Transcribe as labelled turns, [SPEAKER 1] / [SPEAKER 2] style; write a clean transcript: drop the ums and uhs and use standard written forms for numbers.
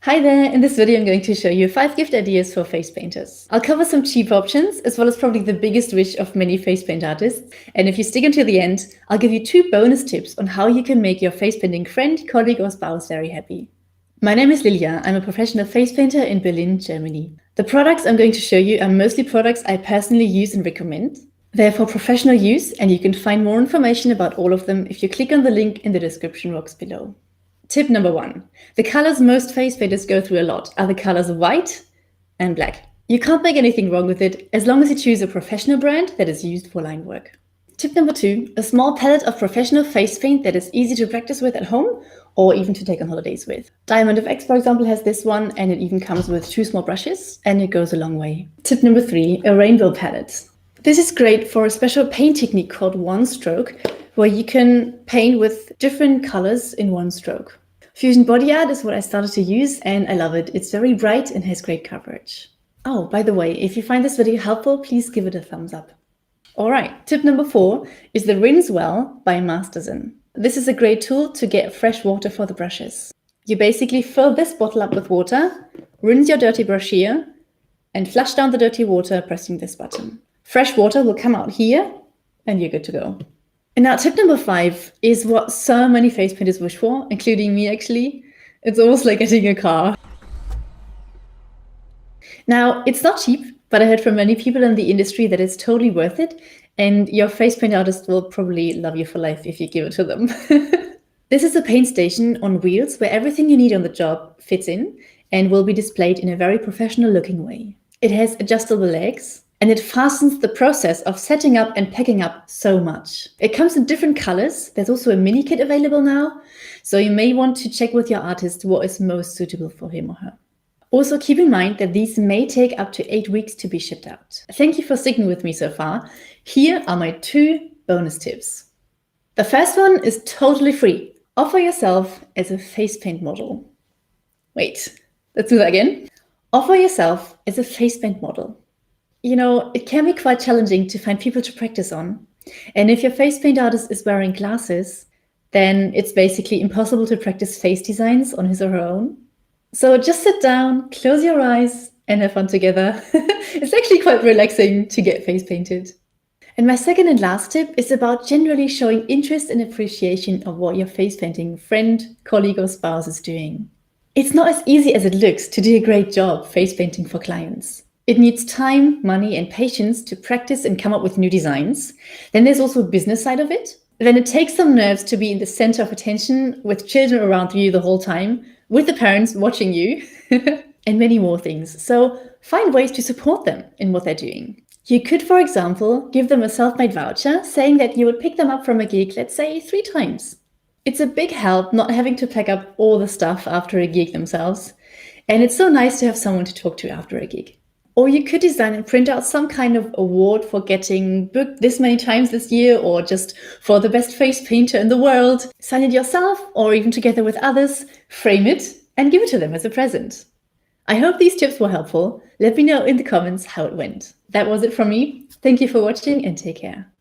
[SPEAKER 1] Hi there, in this video I'm going to show you 5 gift ideas for face painters. I'll cover some cheap options as well as probably the biggest wish of many face paint artists, and if you stick until the end, I'll give you 2 bonus tips on how you can make your face painting friend, colleague or spouse very happy. My name is Lilja, I'm a professional face painter in Berlin, Germany. The products I'm going to show you are mostly products I personally use and recommend. They're for professional use and you can find more information about all of them if you click on the link in the description box below. Tip number 1. The colors most face painters go through a lot are the colors white and black. You can't make anything wrong with it as long as you choose a professional brand that is used for line work. Tip number 2. A small palette of professional face paint that is easy to practice with at home or even to take on holidays with. Diamond of X, for example, has this one and it even comes with 2 small brushes and it goes a long way. Tip number 3. A rainbow palette. This is great for a special paint technique called one stroke, where you can paint with different colors in one stroke. Fusion body art is what I started to use and I love it. It's very bright and has great coverage. Oh, by the way, if you find this video helpful, please give it a thumbs up. All right, tip number 4 is the Rinse Well by Masterson. This is a great tool to get fresh water for the brushes. You basically fill this bottle up with water, rinse your dirty brush here, and flush down the dirty water pressing this button. Fresh water will come out here and you're good to go. And now tip number 5 is what so many face painters wish for, including me actually. It's almost like getting a car. Now, it's not cheap, but I heard from many people in the industry that it's totally worth it, and your face paint artist will probably love you for life if you give it to them. This is a paint station on wheels where everything you need on the job fits in and will be displayed in a very professional looking way. It has adjustable legs, and it fastens the process of setting up and packing up so much. It comes in different colors. There's also a mini kit available now, so you may want to check with your artist what is most suitable for him or her. Also keep in mind that these may take up to 8 weeks to be shipped out. Thank you for sticking with me so far. Here are my 2 bonus tips. The first one is totally free. Offer yourself as a face paint model. Wait, let's do that again. Offer yourself as a face paint model. You know, it can be quite challenging to find people to practice on. And if your face paint artist is wearing glasses, then it's basically impossible to practice face designs on his or her own. So just sit down, close your eyes, and have fun together. It's actually quite relaxing to get face painted. And my second and last tip is about generally showing interest and appreciation of what your face painting friend, colleague, or spouse is doing. It's not as easy as it looks to do a great job face painting for clients. It needs time, money, and patience to practice and come up with new designs. Then there's also a business side of it. Then it takes some nerves to be in the center of attention with children around you the whole time, with the parents watching you, and many more things. So find ways to support them in what they're doing. You could, for example, give them a self-made voucher saying that you would pick them up from a gig, let's say 3 times. It's a big help not having to pack up all the stuff after a gig themselves. And it's so nice to have someone to talk to after a gig. Or you could design and print out some kind of award for getting booked this many times this year, or just for the best face painter in the world. Sign it yourself or even together with others, frame it and give it to them as a present. I hope these tips were helpful. Let me know in the comments how it went. That was it from me. Thank you for watching and take care.